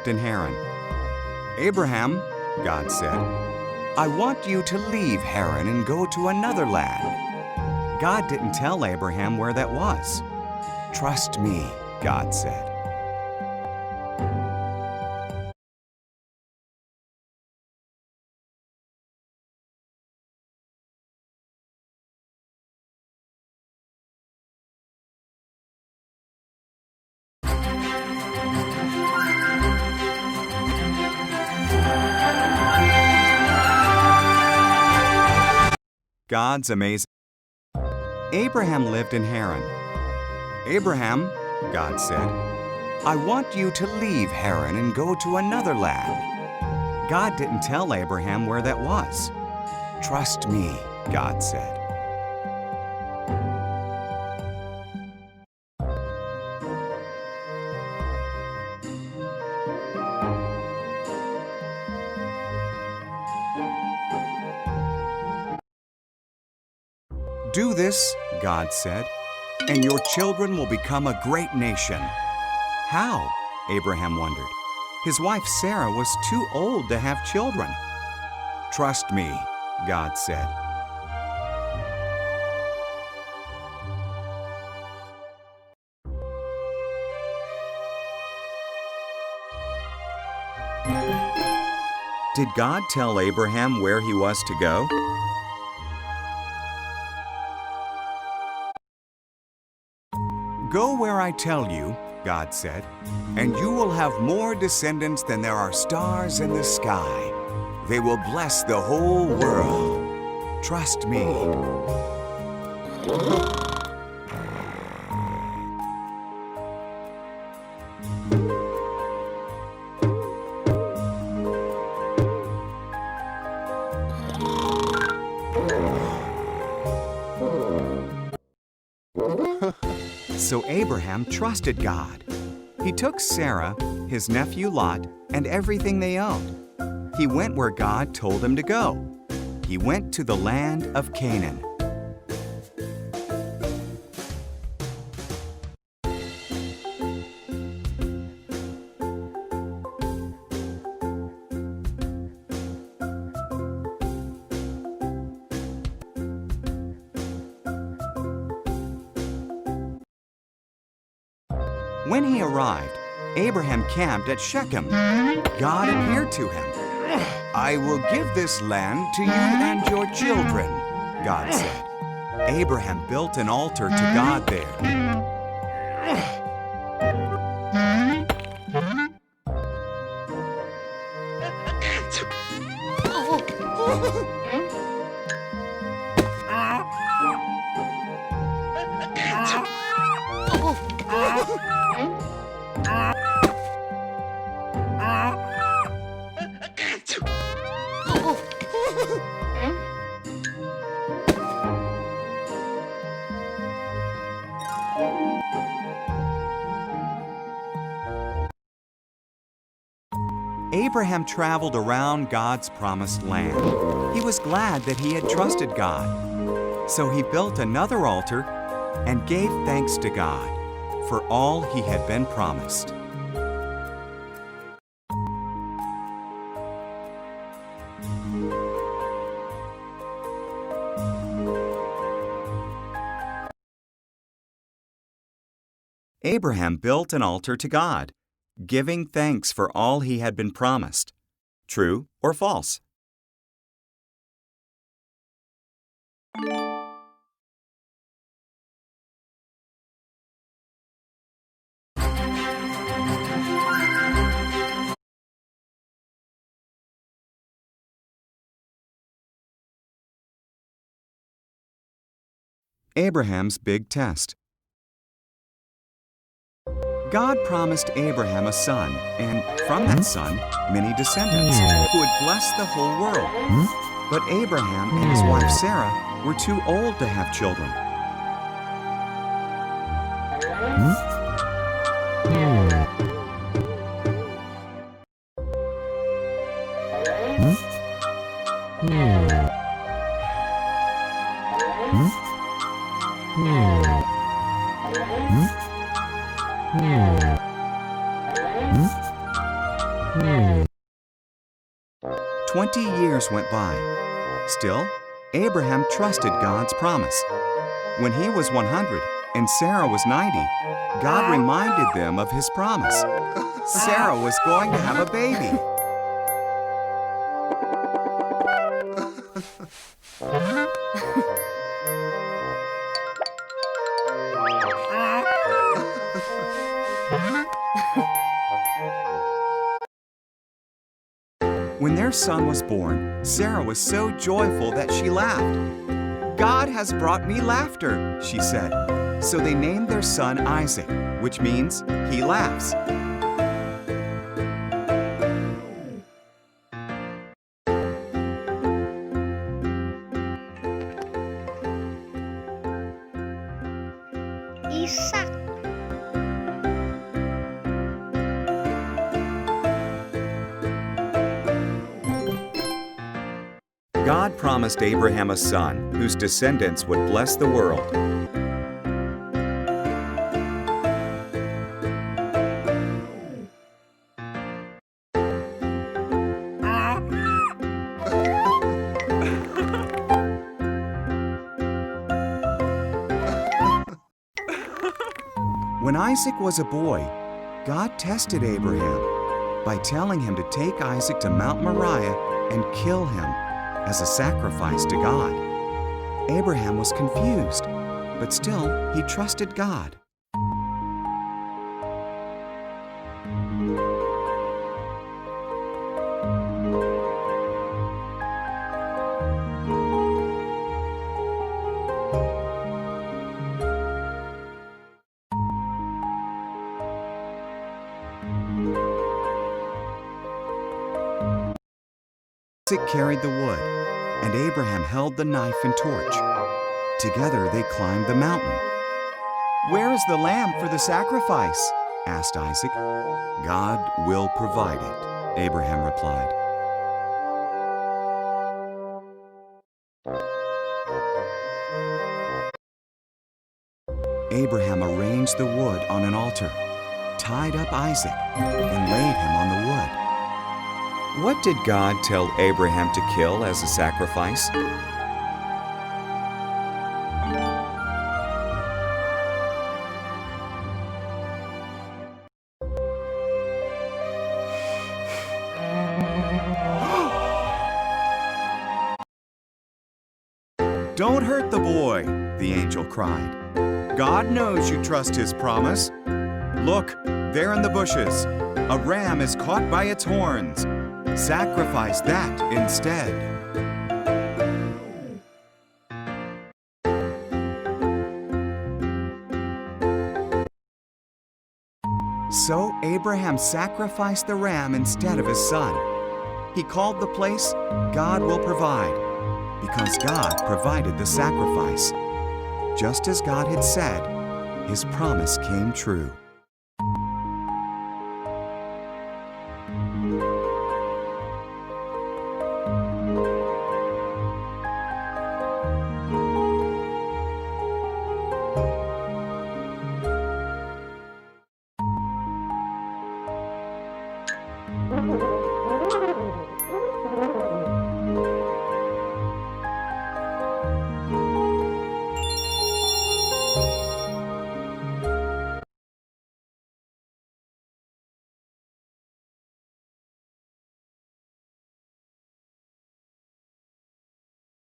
lived in Haran. Abraham, God said, I want you to leave Haran and go to another land. God didn't tell Abraham where that was. Trust me, God said. God's amazing. Abraham lived in Haran. Abraham, God said, I want you to leave Haran and go to another land. God didn't tell Abraham where that was. Trust me, God said. Do this, God said, and your children will become a great nation. How? Abraham wondered. His wife Sarah was too old to have children. Trust me, God said. Did God tell Abraham where he was to go? Go where I tell you, God said, and you will have more descendants than there are stars in the sky. They will bless the whole world. Trust me. So Abraham trusted God. He took Sarah, his nephew Lot, and everything they owned. He went where God told him to go. He went to the land of Canaan. When he arrived, Abraham camped at Shechem. God appeared to him. I will give this land to you and your children, God said. Abraham built an altar to God there. Abraham traveled around God's promised land. He was glad that he had trusted God. So he built another altar and gave thanks to God for all he had been promised. Abraham built an altar to God, giving thanks for all he had been promised. True or false? Abraham's big test. God promised Abraham a son, and from that son, many descendants, who would bless the whole world. But Abraham and his wife Sarah were too old to have children. 20 years went by. Still, Abraham trusted God's promise. When he was 100 and Sarah was 90, God reminded them of his promise. Sarah was going to have a baby. When their son was born, Sarah was so joyful that she laughed. "God has brought me laughter," she said. So they named their son Isaac, which means he laughs. Ishak. God promised Abraham a son whose descendants would bless the world. When Isaac was a boy, God tested Abraham by telling him to take Isaac to Mount Moriah and kill him as a sacrifice to God. Abraham was confused, but still he trusted God. Isaac carried the wood, and Abraham held the knife and torch. Together they climbed the mountain. "Where is the lamb for the sacrifice?" asked Isaac. "God will provide it," Abraham replied. Abraham arranged the wood on an altar, tied up Isaac, and laid him on the wood. What did God tell Abraham to kill as a sacrifice? "Don't hurt the boy," the angel cried. "God knows you trust his promise. Look, there in the bushes, a ram is caught by its horns. Sacrifice that instead." So Abraham sacrificed the ram instead of his son. He called the place "God Will Provide," because God provided the sacrifice. Just as God had said, his promise came true.